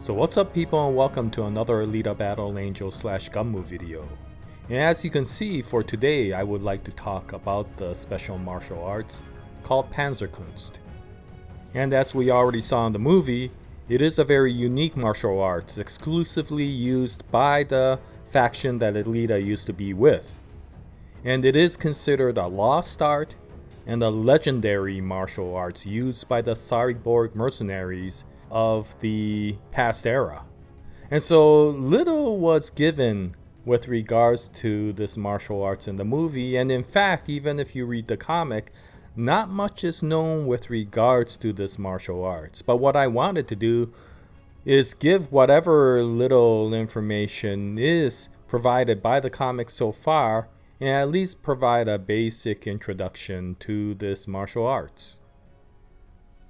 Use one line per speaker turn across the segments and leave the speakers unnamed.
So what's up people, and welcome to another Alita Battle Angel / GUNNM video. And as you can see, for today I would like to talk about the special martial arts called Panzer Kunst. And as we already saw in the movie, it is a very unique martial arts exclusively used by the faction that Alita used to be with. And it is considered a lost art and a legendary martial arts used by the cyborg mercenaries of the past era. And so little was given with regards to this martial arts in the movie, and in fact, even if you read the comic, not much is known with regards to this martial arts. But what I wanted to do is give whatever little information is provided by the comic so far, and at least provide a basic introduction to this martial arts.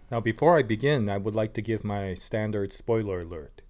Now before I begin, I would like to give my standard spoiler alert.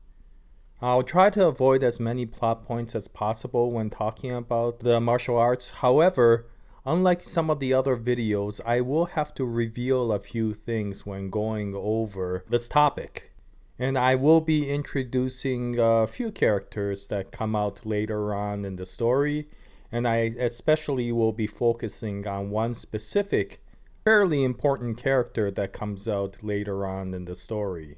I'll try to avoid as many plot points as possible when talking about the martial arts. However, unlike some of the other videos, I will have to reveal a few things when going over this topic. And I will be introducing a few characters that come out later on in the story, and I especially will be focusing on one specific fairly important character that comes out later on in the story.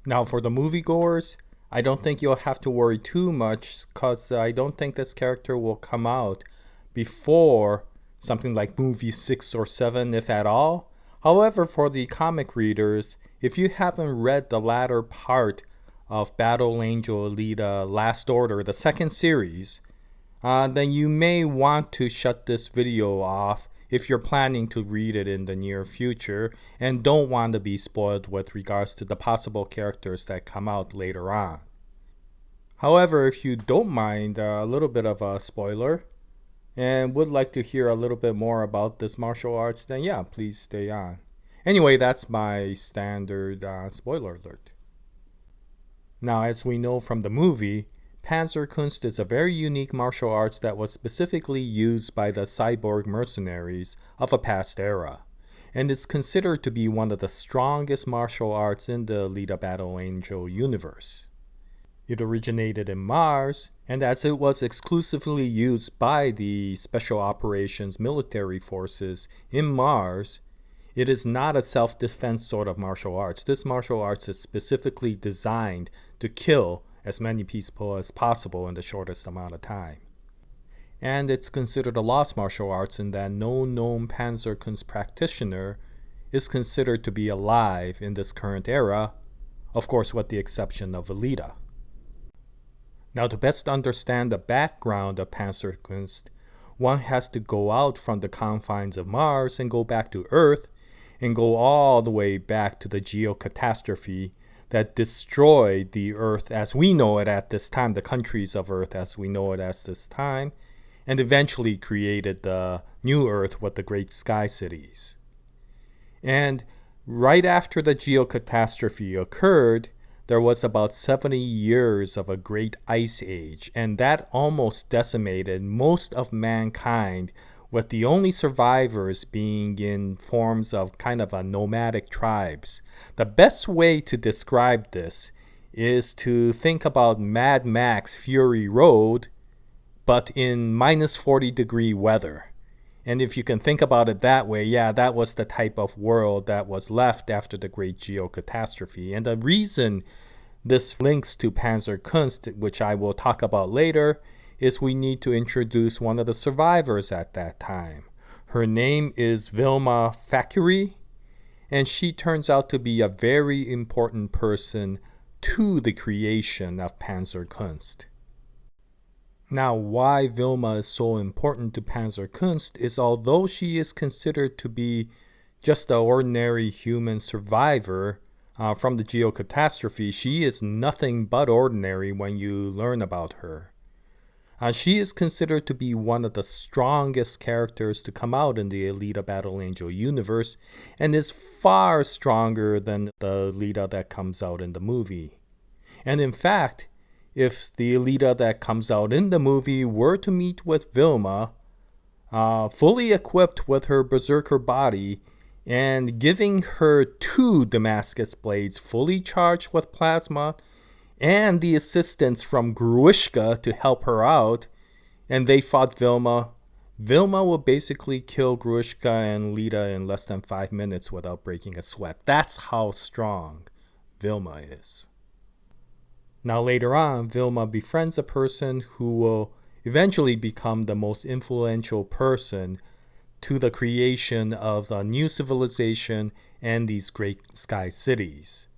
Now for the moviegoers, I don't think you'll have to worry too much, because I don't think this character will come out before something like movie 6 or 7, if at all. However, for the comic readers, if you haven't read the latter part of Battle Angel Alita Last Order, the second series, then you may want to shut this video off if you're planning to read it in the near future and don't want to be spoiled with regards to the possible characters that come out later on. However, if you don't mind a little bit of a spoiler and would like to hear a little bit more about this martial arts, then yeah, please stay on. Anyway, that's my standard spoiler alert. Now, as we know from the movie, Panzer Kunst is a very unique martial arts that was specifically used by the cyborg mercenaries of a past era, and is considered to be one of the strongest martial arts in the Alita Battle Angel universe. It originated in Mars, and as it was exclusively used by the Special Operations military forces in Mars, it is not a self-defense sort of martial arts. This martial arts is specifically designed to kill as many people as possible in the shortest amount of time. And it's considered a lost martial arts in that no known Panzer Kunst practitioner is considered to be alive in this current era, of course with the exception of Alita. Now to best understand the background of Panzer Kunst, one has to go out from the confines of Mars and go back to Earth, and go all the way back to the geocatastrophe that destroyed the Earth as we know it at this time, the countries of Earth as we know it at this time, and eventually created the new Earth with the great sky cities. And right after the geocatastrophe occurred, there was about 70 years of a great ice age, and that almost decimated most of mankind, with the only survivors being in forms of kind of a nomadic tribes. The best way to describe this is to think about Mad Max Fury Road, but in minus 40-degree weather. And if you can think about it that way, yeah, that was the type of world that was left after the great geocatastrophe. And the reason this links to Panzer Kunst, which I will talk about later, is we need to introduce one of the survivors at that time. Her name is Vilma Thackeray, and she turns out to be a very important person to the creation of Panzer Kunst. Now, why Vilma is so important to Panzer Kunst is although she is considered to be just an ordinary human survivor from the geocatastrophe, she is nothing but ordinary when you learn about her. She is considered to be one of the strongest characters to come out in the Alita Battle Angel universe, and is far stronger than the Alita that comes out in the movie. And in fact, if the Alita that comes out in the movie were to meet with Vilma, fully equipped with her berserker body, and giving her 2 Damascus blades fully charged with plasma and the assistance from Gruishka to help her out, and they fought Vilma. Vilma will basically kill Gruishka and Lita in less than 5 minutes without breaking a sweat. That's how strong Vilma is. Now later on, Vilma befriends a person who will eventually become the most influential person to the creation of the new civilization and these great sky cities.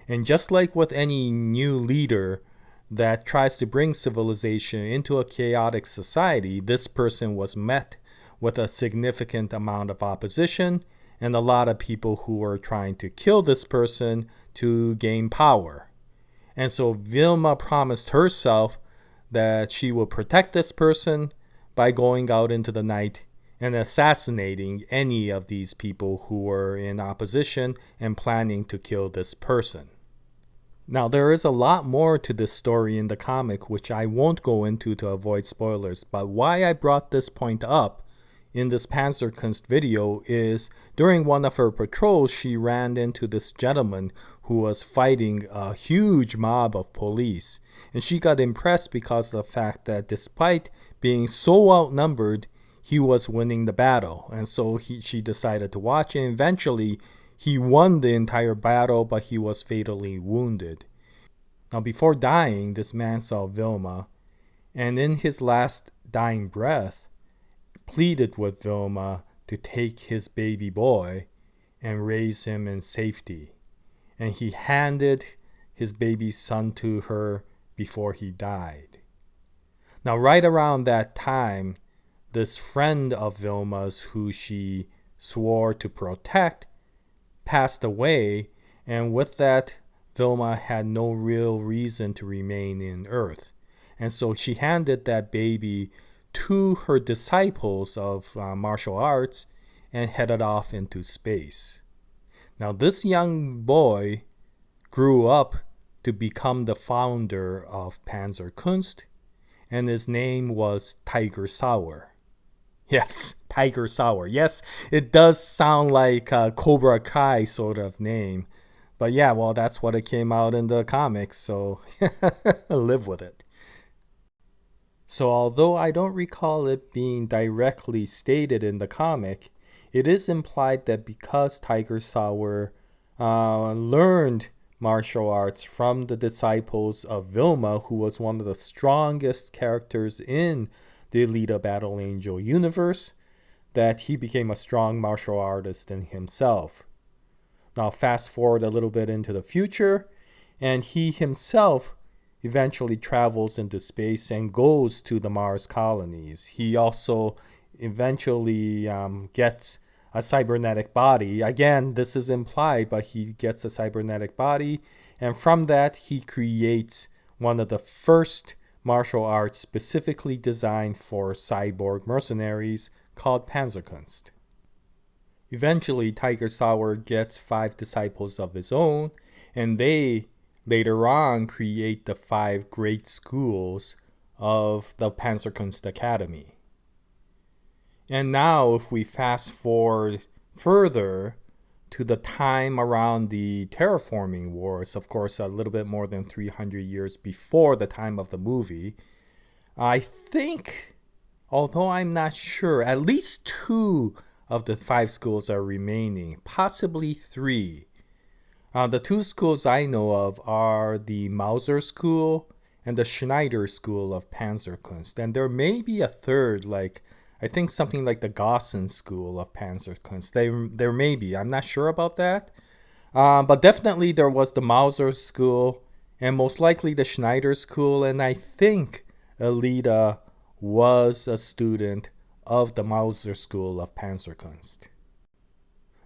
And just like with any new leader that tries to bring civilization into a chaotic society, this person was met with a significant amount of opposition and a lot of people who were trying to kill this person to gain power. And so Vilma promised herself that she will protect this person by going out into the night and assassinating any of these people who were in opposition and planning to kill this person. Now, there is a lot more to this story in the comic, which I won't go into to avoid spoilers, but why I brought this point up in this Panzer Kunst video is during one of her patrols, she ran into this gentleman who was fighting a huge mob of police. And she got impressed because of the fact that despite being so outnumbered, he was winning the battle. And so she decided to watch, and eventually he won the entire battle, but he was fatally wounded. Now, before dying, this man saw Vilma, and in his last dying breath, pleaded with Vilma to take his baby boy and raise him in safety. And he handed his baby son to her before he died. Now, right around that time, this friend of Vilma's who she swore to protect passed away, and with that, Vilma had no real reason to remain in Earth. And so she handed that baby to her disciples of martial arts and headed off into space. Now, this young boy grew up to become the founder of Panzer Kunst, and his name was Tiger Sauer. Yes, Tiger Sauer. Yes, it does sound like a Cobra Kai sort of name. But yeah, well, that's what it came out in the comics, so live with it. So although I don't recall it being directly stated in the comic, it is implied that because Tiger Sauer learned martial arts from the disciples of Vilma, who was one of the strongest characters in the Alita Battle Angel universe, that he became a strong martial artist in himself. Now fast forward a little bit into the future, and he himself eventually travels into space and goes to the Mars colonies. He also eventually gets a cybernetic body. Again, this is implied, but he gets a cybernetic body, and from that he creates one of the first martial arts specifically designed for cyborg mercenaries called Panzer Kunst. Eventually, Tiger Sauer gets 5 disciples of his own, and they later on create the 5 great schools of the Panzer Kunst Academy. And now, if we fast forward further to the time around the terraforming wars, of course, a little bit more than 300 years before the time of the movie, I think, although I'm not sure, at least 2 of the 5 schools are remaining, possibly 3. The 2 schools I know of are the Mauser School and the Schneider School of Panzer Kunst. And there may be a third, like I think something like the Gossen School of Panzer Kunst. There may be. I'm not sure about that. But definitely there was the Mauser School and most likely the Schneider School. And I think Alita was a student of the Mauser School of Panzer Kunst.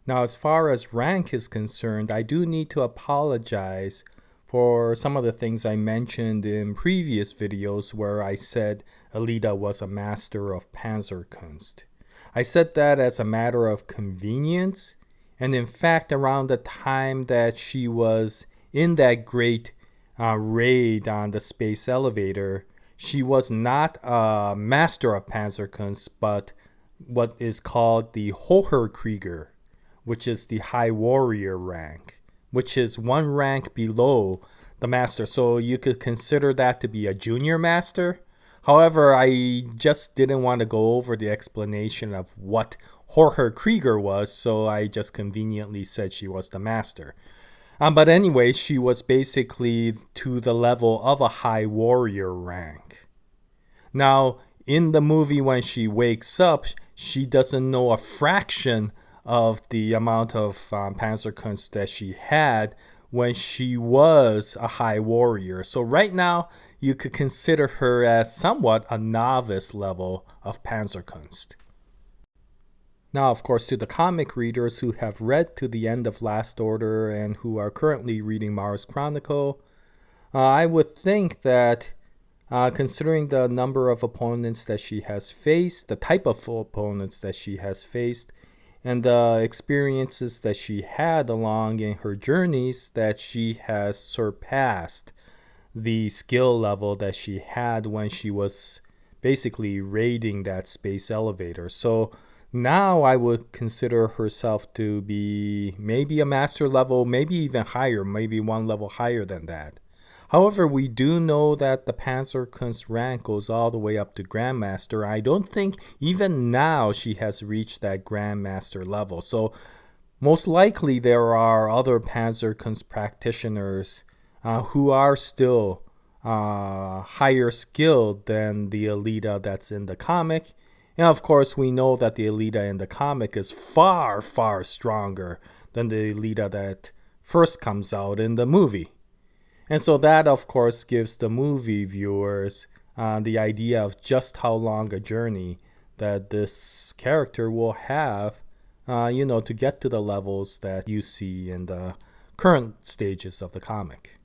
Now, as far as rank is concerned, I do need to apologize for some of the things I mentioned in previous videos where I said Alita was a master of Panzer Kunst. I said that as a matter of convenience, and in fact around the time that she was in that great raid on the space elevator, she was not a master of Panzer Kunst, but what is called the Hoherkrieger, which is the High Warrior rank, which is one rank below the Master. So you could consider that to be a Junior Master. However, I just didn't want to go over the explanation of what Jorge Krieger was, so I just conveniently said she was the Master. But anyway, she was basically to the level of a High Warrior rank. Now, in the movie, when she wakes up, she doesn't know a fraction of the amount of Panzer Kunst that she had when she was a High Warrior. So right now, you could consider her as somewhat a novice level of Panzer Kunst. Now, of course, to the comic readers who have read to the end of Last Order and who are currently reading Mars Chronicle, I would think that considering the number of opponents that she has faced, the type of opponents that she has faced, and the experiences that she had along in her journeys, that she has surpassed the skill level that she had when she was basically raiding that space elevator. So now I would consider herself to be maybe a master level, maybe even higher, maybe one level higher than that. However, we do know that the Panzer Kunst rank goes all the way up to Grandmaster. I don't think even now she has reached that Grandmaster level. So most likely there are other Panzer Kunst practitioners who are still higher skilled than the Alita that's in the comic. And of course, we know that the Alita in the comic is far, far stronger than the Alita that first comes out in the movie. And so that, of course, gives the movie viewers the idea of just how long a journey that this character will have, to get to the levels that you see in the current stages of the comic.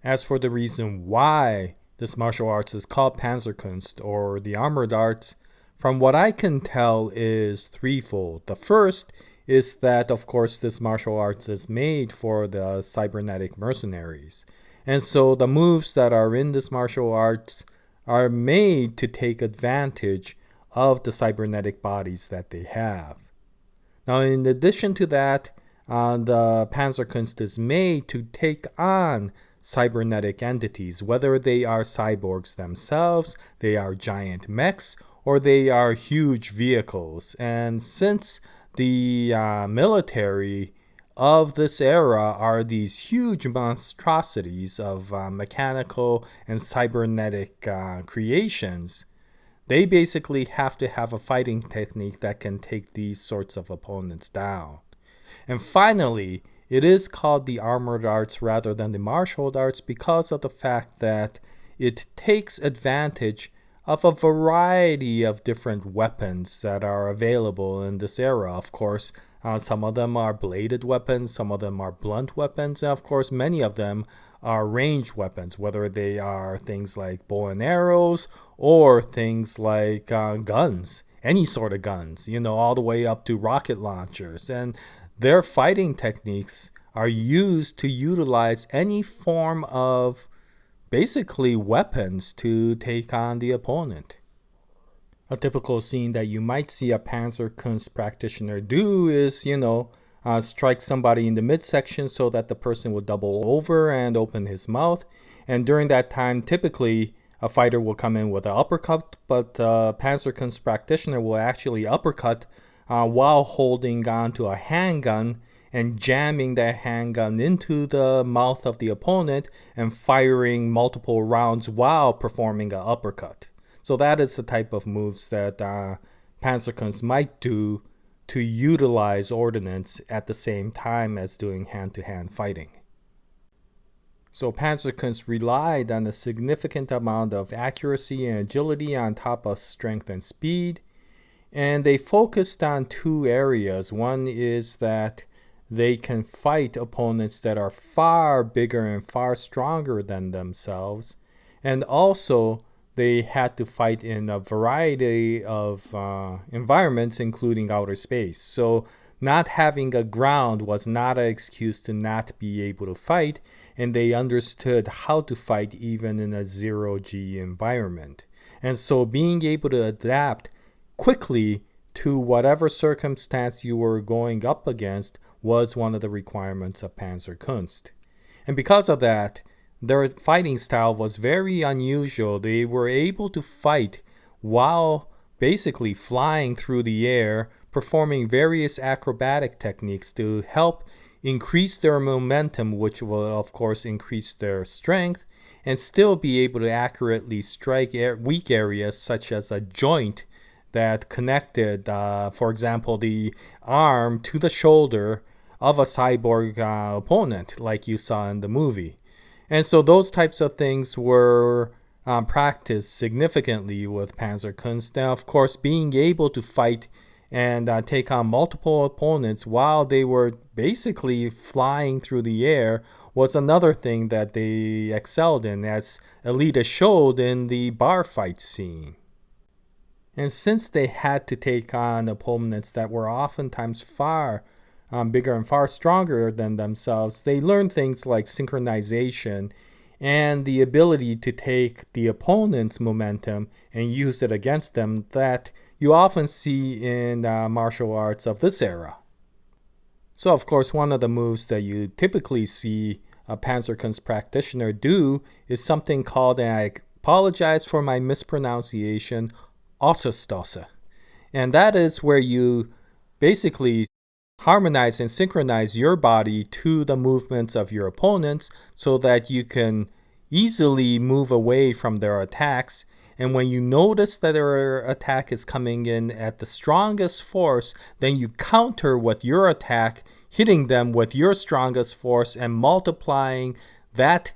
As for the reason why this martial arts is called Panzerkunst, or the armored arts, from what I can tell is threefold. The first is that, of course, this martial arts is made for the cybernetic mercenaries. And so the moves that are in this martial arts are made to take advantage of the cybernetic bodies that they have. Now, in addition to that, the Panzerkunst is made to take on cybernetic entities, whether they are cyborgs themselves, they are giant mechs, or they are huge vehicles. And since the military of this era are these huge monstrosities of mechanical and cybernetic creations, they basically have to have a fighting technique that can take these sorts of opponents down. And finally, it is called the armored arts rather than the martial arts because of the fact that it takes advantage of a variety of different weapons that are available in this era. Of course, some of them are bladed weapons, some of them are blunt weapons, and of course many of them are ranged weapons, whether they are things like bow and arrows or things like guns, any sort of guns, all the way up to rocket launchers. And their fighting techniques are used to utilize any form of basically weapons to take on the opponent. A typical scene that you might see a Panzerkunst practitioner do is, strike somebody in the midsection so that the person will double over and open his mouth. And during that time, typically a fighter will come in with an uppercut, but a Panzerkunst practitioner will actually uppercut while holding on to a handgun and jamming that handgun into the mouth of the opponent and firing multiple rounds while performing an uppercut. So that is the type of moves that Panzerkunst might do to utilize ordnance at the same time as doing hand-to-hand fighting. So Panzerkunst relied on a significant amount of accuracy and agility on top of strength and speed. And they focused on two areas. One is that they can fight opponents that are far bigger and far stronger than themselves. And also, they had to fight in a variety of environments, including outer space. So not having a ground was not an excuse to not be able to fight. And they understood how to fight even in a zero-G environment. And so being able to adapt quickly to whatever circumstance you were going up against was one of the requirements of Panzer Kunst. And because of that, their fighting style was very unusual. They were able to fight while basically flying through the air, performing various acrobatic techniques to help increase their momentum, which will of course increase their strength, and still be able to accurately strike weak areas such as a joint that connected, for example, the arm to the shoulder of a cyborg opponent like you saw in the movie. And so those types of things were practiced significantly with Panzer Kunst. Now, of course, being able to fight and take on multiple opponents while they were basically flying through the air was another thing that they excelled in, as Alita showed in the bar fight scene. And since they had to take on opponents that were oftentimes far bigger and far stronger than themselves, they learned things like synchronization and the ability to take the opponent's momentum and use it against them that you often see in martial arts of this era. So of course, one of the moves that you typically see a Panzer Kunst practitioner do is something called, and I apologize for my mispronunciation, Ausserstosse. And that is where you basically harmonize and synchronize your body to the movements of your opponents so that you can easily move away from their attacks. And when you notice that their attack is coming in at the strongest force, then you counter with your attack, hitting them with your strongest force and multiplying that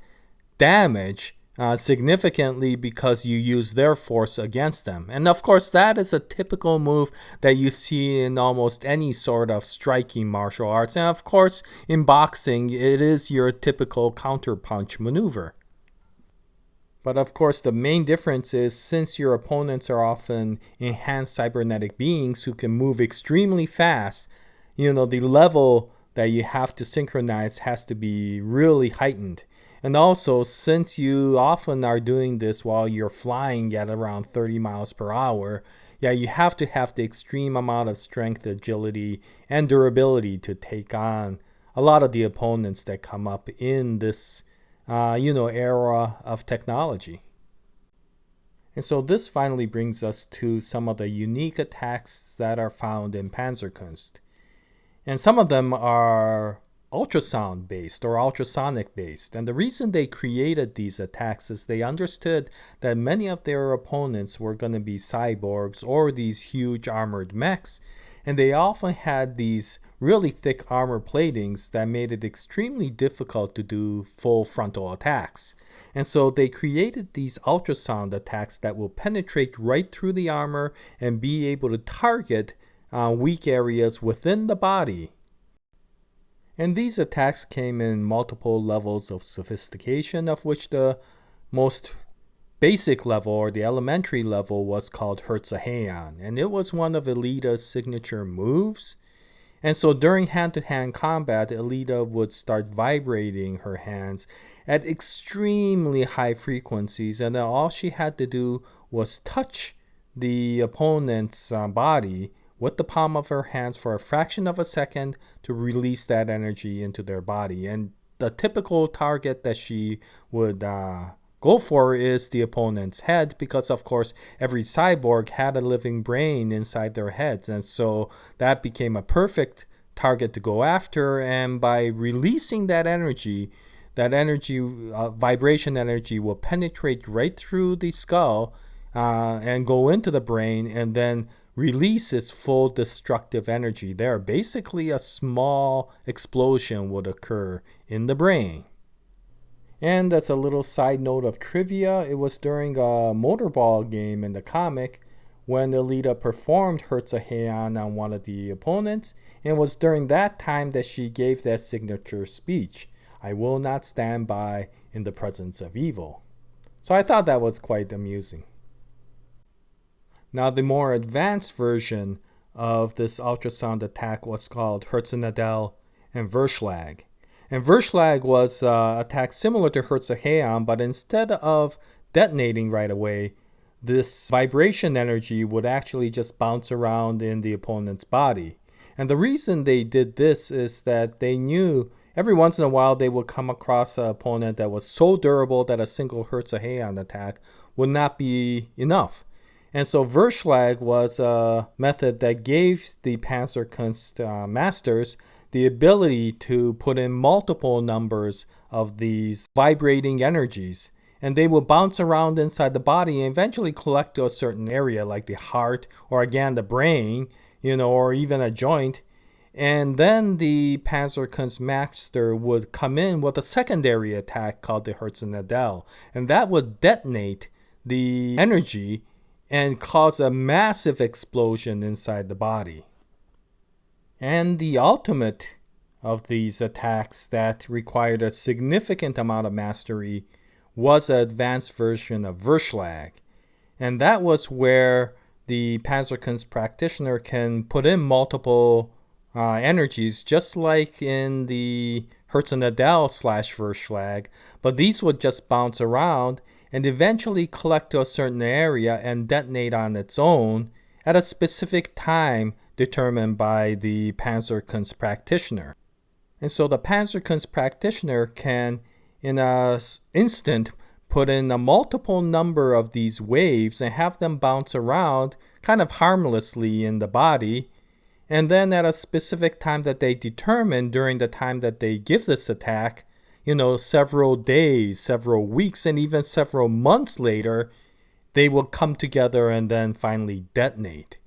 damage significantly because you use their force against them. And of course, that is a typical move that you see in almost any sort of striking martial arts. And of course, in boxing, it is your typical counterpunch maneuver. But of course, the main difference is since your opponents are often enhanced cybernetic beings who can move extremely fast, the level that you have to synchronize has to be really heightened. And also, since you often are doing this while you're flying at around 30 miles per hour, you have to have the extreme amount of strength, agility, and durability to take on a lot of the opponents that come up in this, era of technology. And so this finally brings us to some of the unique attacks that are found in Panzer Kunst. And some of them are ultrasound based or ultrasonic based. And the reason they created these attacks is they understood that many of their opponents were going to be cyborgs or these huge armored mechs. And they often had these really thick armor platings that made it extremely difficult to do full frontal attacks. And so they created these ultrasound attacks that will penetrate right through the armor and be able to target weak areas within the body. And these attacks came in multiple levels of sophistication, of which the most basic level or the elementary level was called Herzeheian, and it was one of Alita's signature moves. And so during hand-to-hand combat, Alita would start vibrating her hands at extremely high frequencies, and then all she had to do was touch the opponent's body with the palm of her hands for a fraction of a second to release that energy into their body. And the typical target that she would go for is the opponent's head, because of course every cyborg had a living brain inside their heads, and so that became a perfect target to go after. And by releasing that energy, vibration energy will penetrate right through the skull and go into the brain and then release its full destructive energy there. Basically, a small explosion would occur in the brain. And as a little side note of trivia, it was during a motorball game in the comic when Alita performed Herzeheian on one of the opponents, and it was during that time that she gave that signature speech, "I will not stand by in the presence of evil." So I thought that was quite amusing. Now, the more advanced version of this ultrasound attack was called Herznadel and Verschlag. And Verschlag was an attack similar to Herzeheian, but instead of detonating right away, this vibration energy would actually just bounce around in the opponent's body. And the reason they did this is that they knew every once in a while they would come across an opponent that was so durable that a single Hertz Heian attack would not be enough. And so Verschlag was a method that gave the Panzer Kunst masters the ability to put in multiple numbers of these vibrating energies. And they will bounce around inside the body and eventually collect to a certain area like the heart or again the brain, or even a joint. And then the Panzer Kunst master would come in with a secondary attack called the Herzenadel. And that would detonate the energy and cause a massive explosion inside the body. And the ultimate of these attacks that required a significant amount of mastery was an advanced version of Verschlag. And that was where the Panzer Kunst practitioner can put in multiple energies, just like in the Herzenadel / Verschlag, but these would just bounce around and eventually collect to a certain area and detonate on its own at a specific time determined by the Panzer Kunst practitioner. And so the Panzer Kunst practitioner can, in an instant, put in a multiple number of these waves and have them bounce around kind of harmlessly in the body. And then at a specific time that they determine during the time that they give this attack, several days, several weeks, and even several months later, they will come together and then finally detonate.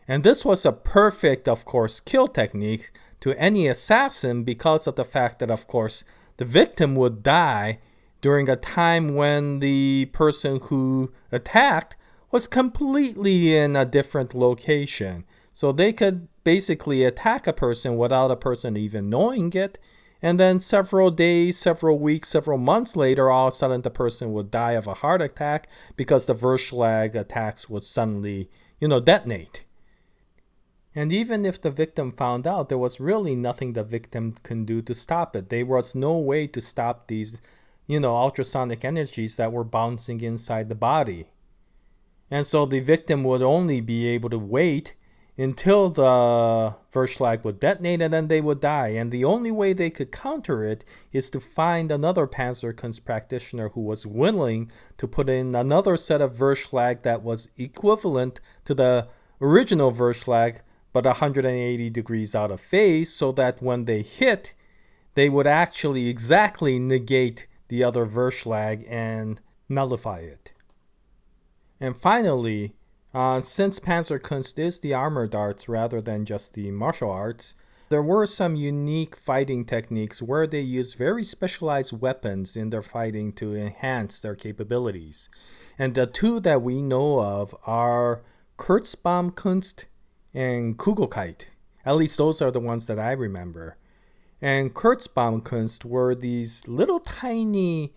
And this was a perfect, of course, kill technique to any assassin because of the fact that, of course, the victim would die during a time when the person who attacked was completely in a different location. So they could basically attack a person without a person even knowing it. And then several days, several weeks, several months later, all of a sudden the person would die of a heart attack because the Verschlag attacks would suddenly, detonate. And even if the victim found out, there was really nothing the victim can do to stop it. There was no way to stop these, ultrasonic energies that were bouncing inside the body. And so the victim would only be able to wait until the Verschlag would detonate and then they would die. And the only way they could counter it is to find another Panzer Kunst practitioner who was willing to put in another set of Verschlag that was equivalent to the original Verschlag, but 180 degrees out of phase, so that when they hit, they would actually exactly negate the other Verschlag and nullify it. And finally, since Panzer Kunst is the armored arts rather than just the martial arts, there were some unique fighting techniques where they used very specialized weapons in their fighting to enhance their capabilities. And the two that we know of are Kurzbaumkunst and Kugelkeit. At least those are the ones that I remember. And Kurzbaumkunst were these little tiny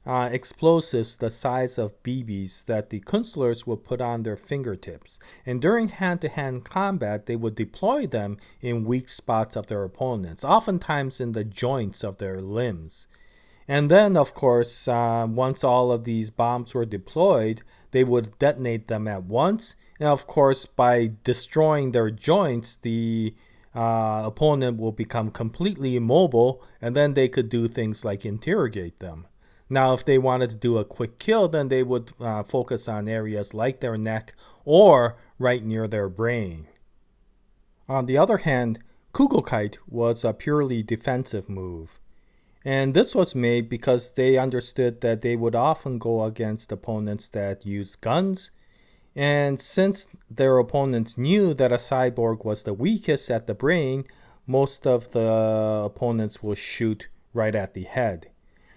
explosives the size of BBs that the Kunstlers would put on their fingertips. And during hand-to-hand combat, they would deploy them in weak spots of their opponents, oftentimes in the joints of their limbs. And then, of course, once all of these bombs were deployed, they would detonate them at once. And of course, by destroying their joints, the opponent will become completely immobile, and then they could do things like interrogate them. Now, if they wanted to do a quick kill, then they would focus on areas like their neck or right near their brain. On the other hand, Kugelkeit was a purely defensive move. And this was made because they understood that they would often go against opponents that used guns. And since their opponents knew that a cyborg was the weakest at the brain, most of the opponents will shoot right at the head.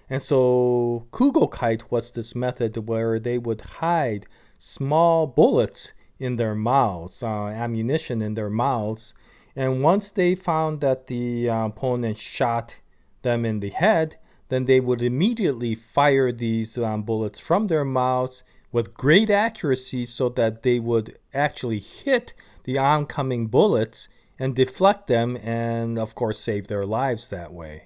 And so Kugelkeit was this method where they would hide small bullets in their mouths, ammunition in their mouths. And once they found that the opponent shot them in the head, then they would immediately fire these bullets from their mouths with great accuracy so that they would actually hit the oncoming bullets and deflect them and, of course, save their lives that way.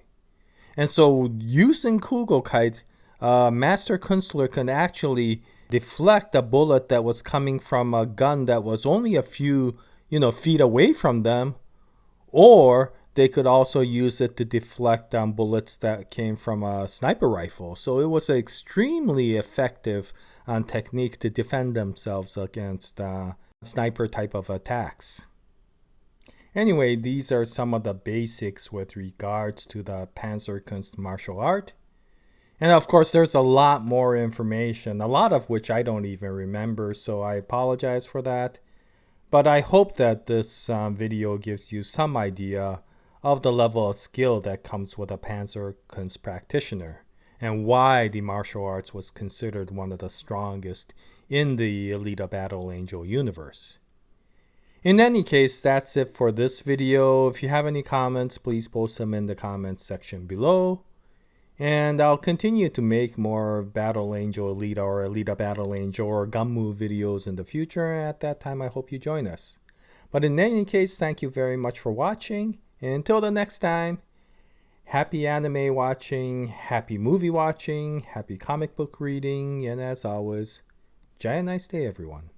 And so using Kugelkeit, Master Kunstler can actually deflect a bullet that was coming from a gun that was only a few, feet away from them, or they could also use it to deflect bullets that came from a sniper rifle. So it was an extremely effective technique to defend themselves against sniper type of attacks. Anyway, these are some of the basics with regards to the Panzer Kunst martial art. And of course, there's a lot more information, a lot of which I don't even remember, so I apologize for that. But I hope that this video gives you some idea of the level of skill that comes with a Panzer Kunst practitioner, and why the martial arts was considered one of the strongest in the Alita Battle Angel universe. In any case, that's it for this video. If you have any comments, please post them in the comments section below. And I'll continue to make more Battle Angel Alita or Alita Battle Angel or GUNNM videos in the future. At that time, I hope you join us. But in any case, thank you very much for watching. And until the next time, happy anime watching, happy movie watching, happy comic book reading, and as always, Jaya, nice day everyone.